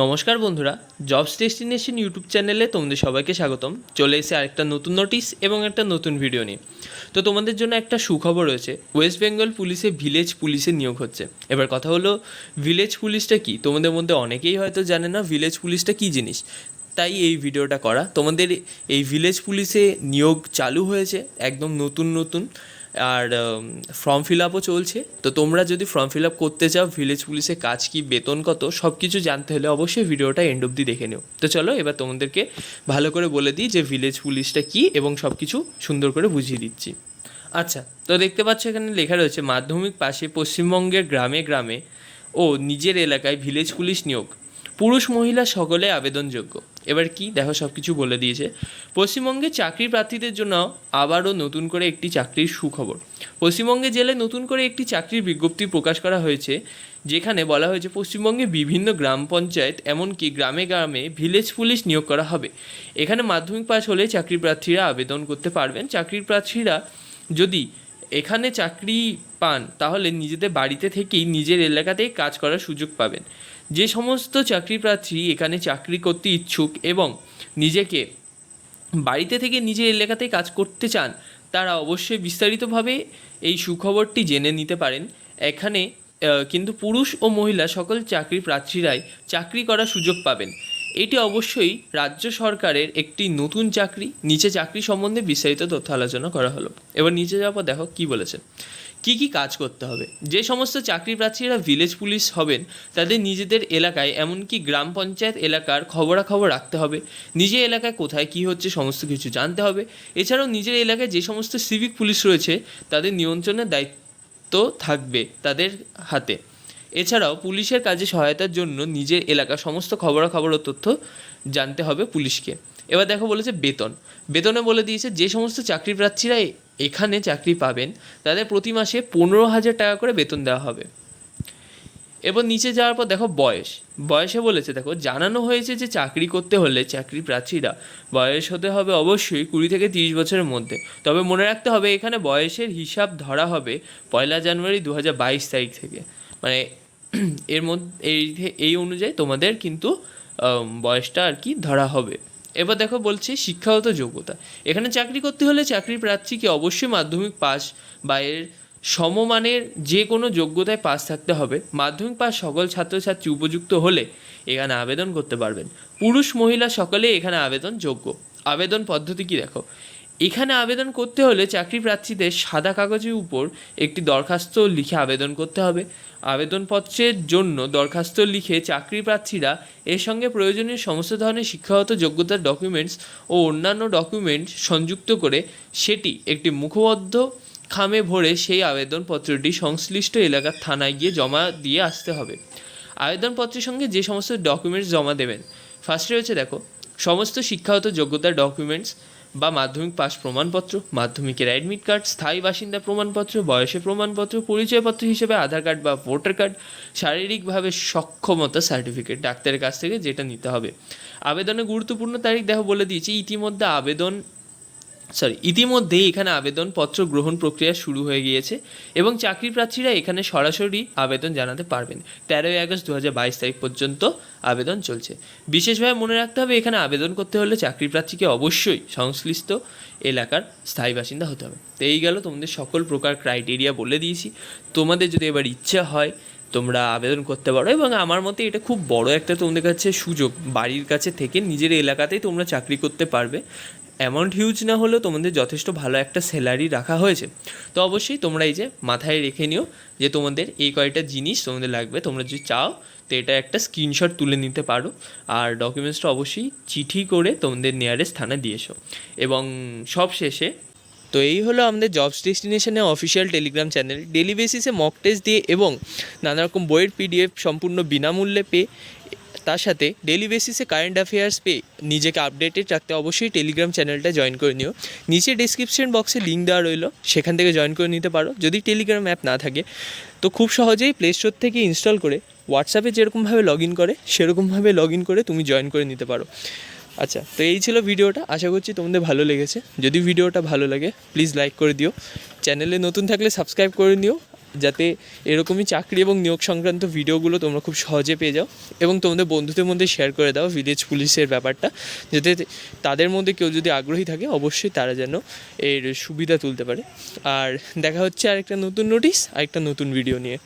নমস্কার বন্ধুরা, jobs destination YouTube চ্যানেলে তোমাদের সবাইকে স্বাগতম। চলে এসে আরেকটা নতুন নোটিশ এবং একটা নতুন ভিডিও নিয়ে। তো তোমাদের জন্য একটা সুখবর রয়েছে, ওয়েস্ট বেঙ্গল পুলিশে ভিলেজ পুলিশে নিয়োগ হচ্ছে। এবার কথা হলো, ভিলেজ পুলিশটা কি? তোমাদের মধ্যে অনেকেই হয়তো জানে না ভিলেজ পুলিশটা কী জিনিস, তাই এই ভিডিওটা করা। তোমাদের এই ভিলেজ পুলিশে নিয়োগ চালু হয়েছে, একদম নতুন আর ফর্ম ফিল আপও চলছে। তো তোমরা যদি ফর্ম ফিল আপ করতে চাও, ভিলেজ পুলিশে কাজ কি, বেতন কত, সব কিছু জানতে হলে অবশ্যই ভিডিওটা এন্ড অবধি দেখে নিও। তো চলো এবার তোমাদেরকে ভালো করে বলে দিই যে ভিলেজ পুলিশটা কী এবং সব কিছু সুন্দর করে বুঝিয়ে দিচ্ছি। আচ্ছা, তো দেখতে পাচ্ছ এখানে লেখা রয়েছে মাধ্যমিক পাশে পশ্চিমবঙ্গের গ্রামে গ্রামে ও নিজের এলাকায় ভিলেজ পুলিশ নিয়োগ, পুরুষ মহিলা সকলে আবেদনযোগ্য। এবার কি দেখো, সব কিছু বলে দিয়েছে। পশ্চিমবঙ্গে চাকরি প্রার্থীদের জন্য আবারও নতুন করে একটি চাকরির সুখবর। পশ্চিমবঙ্গে জেলায় নতুন করে একটি চাকরির বিজ্ঞপ্তি প্রকাশ করা হয়েছে, যেখানে বলা হয়েছে পশ্চিমবঙ্গে বিভিন্ন গ্রাম পঞ্চায়েত এমনকি গ্রামে গ্রামে ভিলেজ পুলিশ নিয়োগ করা হবে। এখানে মাধ্যমিক পাস হলে চাকরি প্রার্থীরা আবেদন করতে পারবেন। চাকরির প্রার্থীরা যদি এখানে চাকরি পান তাহলে নিজেদের বাড়িতে থেকেই নিজের এলাকাতেই কাজ করার সুযোগ পাবেন। যে সমস্ত চাকরি প্রার্থী এখানে চাকরি করতে ইচ্ছুক এবং নিজেকে বাড়িতে থেকে নিজের এলাকাতেই কাজ করতে চান, তারা অবশ্যই বিস্তারিতভাবে এই সুখবরটি জেনে নিতে পারেন। এখানে কিন্তু পুরুষ ও মহিলা সকল চাকরি প্রার্থীরাই চাকরি করার সুযোগ পাবেন। এটি অবশ্যই রাজ্য সরকারের একটি নতুন চাকরি। নিচে চাকরি সম্বন্ধে বিস্তারিত তথ্য আলোচনা করা হলো। এবার নিচে যাওয়ার পর দেখো কী বলেছে, কী কী কাজ করতে হবে। যে সমস্ত চাকরি প্রার্থীরা ভিলেজ পুলিশ হবেন তাদের নিজেদের এলাকায় এমনকি গ্রাম পঞ্চায়েত এলাকার খবরাখবর রাখতে হবে। নিজের এলাকায় কোথায় কী হচ্ছে সমস্ত কিছু জানতে হবে। এছাড়াও নিজের এলাকায় যে সমস্ত সিভিক পুলিশ রয়েছে তাদের নিয়ন্ত্রণের দায়িত্ব থাকবে তাদের হাতে। এছাড়াও পুলিশের কাজে সহায়তার জন্য নিজের এলাকার সমস্ত খবরাখবর ও তথ্য জানতে হবে পুলিশকে। এবার দেখো বলেছে বেতনে বলে দিয়েছে যে সমস্ত চাকরি প্রার্থীরা এখানে চাকরি পাবেন তাদের প্রতি মাসে 15,000 টাকা করে বেতন দেওয়া হবে। এবার নিচে যাওয়ার পর দেখো বয়সে বলেছে, দেখো জানানো হয়েছে যে চাকরি করতে হলে চাকরি প্রার্থীরা বয়স হতে হবে অবশ্যই 20 থেকে 30 বছরের মধ্যে। তবে মনে রাখতে হবে এখানে বয়সের হিসাব ধরা হবে 1 জানুয়ারি 2022 তারিখ থেকে, মানে এর মধ্যে এই অনুযায়ী তোমাদের কিন্তু বয়সটা আর কি ধরা হবে। এবার দেখো বলছে শিক্ষাগত যোগ্যতা। এখানে চাকরি করতে হলে চাকরি প্রার্থীকে অবশ্যই মাধ্যমিক পাস বা এর সমমানের যে কোনো যোগ্যতায় পাস থাকতে হবে। মাধ্যমিক পাস সকল ছাত্রছাত্রী উপযুক্ত হলে এখানে আবেদন করতে পারবেন। পুরুষ মহিলা সকলে এখানে আবেদন যোগ্য। আবেদন পদ্ধতি কি দেখো, এখানে আবেদন করতে হলে চাকরি প্রার্থীদের সাদা কাগজের উপর একটি দরখাস্ত লিখে আবেদন করতে হবে। আবেদনপত্রের জন্য দরখাস্ত লিখে চাকরি প্রার্থীরা এর সঙ্গে প্রয়োজনীয় সমস্ত ধরনের শিক্ষাগত যোগ্যতার ডকুমেন্টস ও অন্যান্য ডকুমেন্ট সংযুক্ত করে সেটি একটি মুখবদ্ধ খামে ভরে সেই আবেদনপত্রটি সংশ্লিষ্ট এলাকার থানায় গিয়ে জমা দিয়ে আসতে হবে। আবেদনপত্রের সঙ্গে যে সমস্ত ডকুমেন্টস জমা দেবেন, ফার্স্টে রয়েছে দেখো সমস্ত শিক্ষাগত যোগ্যতার ডকুমেন্টস বা মাধ্যমিক পাস প্রমাণপত্র, মাধ্যমিকের অ্যাডমিট কার্ড, স্থায়ী বাসিন্দা প্রমাণপত্র, বয়সের প্রমাণপত্র, পরিচয়পত্র হিসেবে আধার কার্ড বা ভোটার কার্ড, শারীরিকভাবে সক্ষমতা সার্টিফিকেট ডাক্তারের কাছ থেকে যেটা নিতে হবে। আবেদনের গুরুত্বপূর্ণ তারিখ দেখো বলে দিয়েছি, ইতিমধ্যেই এখানে আবেদনপত্র গ্রহণ প্রক্রিয়া শুরু হয়ে গিয়েছে এবং চাকরি প্রার্থীরা এখানে সরাসরি আবেদন জানাতে পারবেন। 13 আগস্ট 2022 তারিখ পর্যন্ত আবেদন চলছে। বিশেষভাবে মনে রাখতে হবে এখানে আবেদন করতে হলে চাকরি প্রার্থীকে অবশ্যই সংশ্লিষ্ট এলাকার স্থায়ী বাসিন্দা হতে হবে। তো এই গেল তোমাদের সকল প্রকার ক্রাইটেরিয়া বলে দিয়েছি। তোমাদের যদি এবার ইচ্ছা হয় তোমরা আবেদন করতে পারো এবং আমার মতে এটা খুব বড় একটা তোমাদের কাছে সুযোগ, বাড়ির কাছে থেকে নিজের এলাকাতেই তোমরা চাকরি করতে পারবে। অ্যামাউন্ট হিউজ না হলেও তোমাদের যথেষ্ট ভালো একটা স্যালারি রাখা হয়েছে। তো অবশ্যই তোমরা এই যে মাথায় রেখে নিও যে তোমাদের এই কয়টা জিনিস তোমাদের লাগবে। তোমরা যদি চাও তো এটা একটা স্ক্রিনশট তুলে নিতে পারো আর ডকুমেন্টসটা অবশ্যই চিঠি করে তোমাদের নিয়ারেস্ট থানায় দিয়ে এসো। এবং সব শেষে তো এই হলো আমাদের জবস ডেস্টিনেশনের অফিসিয়াল টেলিগ্রাম চ্যানেল। ডেলি বেসিসে মক টেস্ট দিয়ে এবং নানা রকম বইয়ের PDF সম্পূর্ণ বিনামূল্যে পেয়ে, তার সাথে ডেলি বেসিসে কারেন্ট অ্যাফেয়ার্স পেয়ে নিজেকে আপডেটেড রাখতে অবশ্যই টেলিগ্রাম চ্যানেলটা জয়েন করে নিও। নিচে ডিসক্রিপশন বক্সে লিঙ্ক দেওয়া রইলো, সেখান থেকে জয়েন করে নিতে পারো। যদি টেলিগ্রাম অ্যাপ না থাকে তো খুব সহজেই প্লে স্টোর থেকে ইনস্টল করে হোয়াটসঅ্যাপে যেরকমভাবে লগ ইন করে সেরকমভাবে লগ ইন করে তুমি জয়েন করে নিতে পারো। আচ্ছা, তো এই ছিল ভিডিওটা। আশা করছি তোমাদের ভালো লেগেছে। যদি ভিডিওটা ভালো লাগে প্লিজ লাইক করে দিও। চ্যানেলে নতুন থাকলে সাবস্ক্রাইব করে নিও। যাতে এরকমই চাকরি এবং নিয়োগ সংক্রান্ত ভিডিওগুলো তোমরা খুব সহজে পেয়ে যাও এবং তোমাদের বন্ধুদের মধ্যে শেয়ার করে দাও ভিলেজ পুলিশের ব্যাপারটা, যাতে তাদের মধ্যে কেউ যদি আগ্রহী থাকে অবশ্যই তারা যেন এর সুবিধা তুলতে পারে। আর দেখা হচ্ছে আরেকটা নতুন নোটিশ, আরেকটা নতুন ভিডিও নিয়ে।